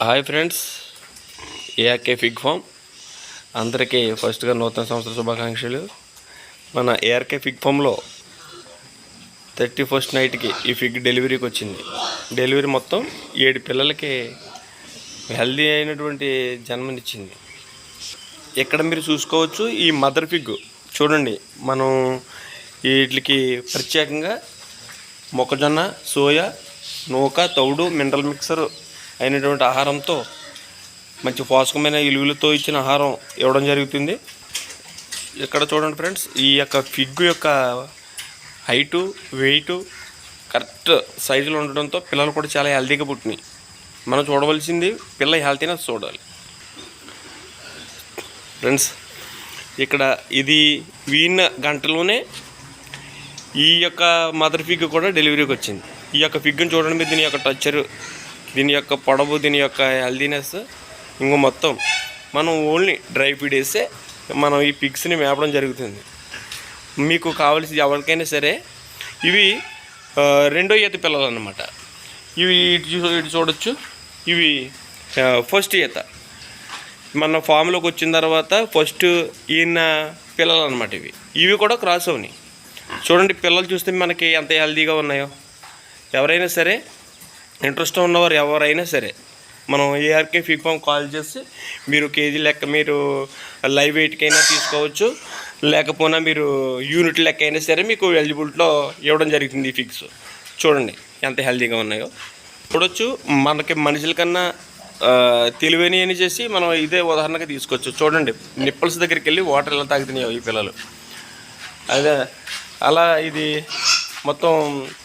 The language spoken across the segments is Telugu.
Hi friends, ARK fig farm అందరికీ ఫస్ట్గా నూతన సంవత్సర శుభాకాంక్షలు. మన ఏఆర్కే ఫిగ్ ఫామ్లో 31st నైట్కి ఈ ఫిగ్ డెలివరీకి వచ్చింది. డెలివరీ మొత్తం 7 పిల్లలకి హెల్దీ అయినటువంటి జన్మనిచ్చింది. ఇక్కడ మీరు చూసుకోవచ్చు, ఈ మదర్ ఫిగ్ చూడండి. మనం వీటికి ప్రత్యేకంగా మొక్కజొన్న, సోయా, నూక, తౌడు, మినరల్ మిక్సర్ అయినటువంటి ఆహారంతో మంచి పోషకమైన విలువలతో ఇచ్చిన ఆహారం ఇవ్వడం జరుగుతుంది. ఇక్కడ చూడండి ఫ్రెండ్స్, ఈ యొక్క ఫిగ్ యొక్క హైటు, వెయిటు కరెక్ట్ సైజులో ఉండడంతో పిల్లలు కూడా చాలా హెల్తీగా పుట్టినాయి. మనం చూడవలసింది పిల్ల హెల్తీనెస్ చూడాలి ఫ్రెండ్స్. ఇక్కడ ఇది వీన గంటలోనే ఈ యొక్క మదర్ ఫిగ్ కూడా డెలివరీకి వచ్చింది. ఈ యొక్క ఫిగ్ని చూడండి మీరు, దీని యొక్క టచ్చరు, దీని యొక్క పొడవు, దీని యొక్క హెల్దీనెస్, ఇంకో మొత్తం మనం ఓన్లీ డ్రై ఫీడ్ వేస్తే మనం ఈ పిగ్స్ని మేపడం జరుగుతుంది. మీకు కావాల్సింది ఎవరికైనా సరే ఇవి 2వ ఈత పిల్లలు అన్నమాట. ఇవి ఇటు చూడొచ్చు, ఇవి ఫస్ట్ ఈత. మన ఫామ్లోకి వచ్చిన తర్వాత ఫస్ట్ ఈయన పిల్లలు అనమాట. ఇవి కూడా క్రాస్ అవునాయి. చూడండి పిల్లలు చూస్తే మనకి ఎంత హెల్దీగా ఉన్నాయో. ఎవరైనా సరే ఇంట్రెస్ట్ ఉన్నవారు ఎవరైనా సరే మనం ఏఆర్కే ఫిగ్ ఫామ్ కాల్ చేసి మీరు కేజీ లెక్క మీరు లైవ్ వెయిట్కైనా తీసుకోవచ్చు, లేకపోయినా మీరు యూనిట్ లెక్క అయినా సరే మీకు ఎలిజిబిలిటీలో ఇవ్వడం జరుగుతుంది. ఈ ఫిగ్స్ చూడండి ఎంత హెల్తీగా ఉన్నాయో. చూడొచ్చు, మనకి మనుషుల కన్నా తెలివైన అని చేసి మనం ఇదే ఉదాహరణగా తీసుకోవచ్చు. చూడండి నిప్పల్స్ దగ్గరికి వెళ్ళి వాటర్ ఎలా తాగుతున్నాయో ఈ పిల్లలు. అదే అలా ఇది మొత్తం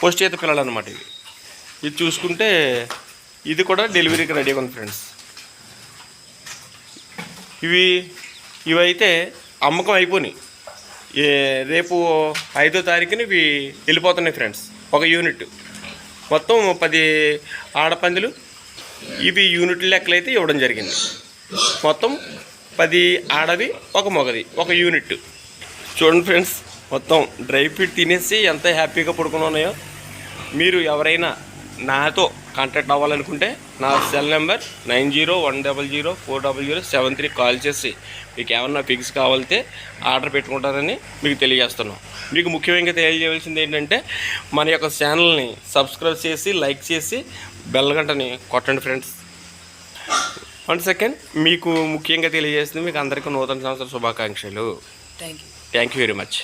పోస్ట్ ఈత పిల్లలు అనమాట. ఇది చూసుకుంటే ఇది కూడా డెలివరీకి రెడీగా ఉంది ఫ్రెండ్స్. ఇవైతే అమ్మకం అయిపోయినాయి. రేపు 5వ తారీఖున ఇవి వెళ్ళిపోతున్నాయి ఫ్రెండ్స్. ఒక యూనిట్ మొత్తం 10 ఆడపందులు. ఇవి యూనిట్ లెక్కలైతే ఇవ్వడం జరిగింది. మొత్తం 10 ఆడవి, ఒక మగది, ఒక యూనిట్. చూడండి ఫ్రెండ్స్, మొత్తం డ్రై ఫీడ్ తినేసి ఎంత హ్యాపీగా పడుకుని ఉన్నాయో. మీరు ఎవరైనా నాతో కాంటాక్ట్ అవ్వాలనుకుంటే నా సెల్ నెంబర్ 9010040073 కాల్ చేసి మీకు ఏమన్నా ఫిగ్స్ కావాలితే ఆర్డర్ పెట్టుకుంటారని మీకు తెలియజేస్తున్నాం. మీకు ముఖ్యంగా తెలియజేయవలసింది ఏంటంటే మన యొక్క ఛానల్ని సబ్స్క్రైబ్ చేసి, లైక్ చేసి, బెల్ గంటని కొట్టండి ఫ్రెండ్స్. 1 సెకండ్, మీకు ముఖ్యంగా తెలియజేస్తుంది మీకు అందరికీ నూతన సంవత్సర శుభాకాంక్షలు. Thank you very much.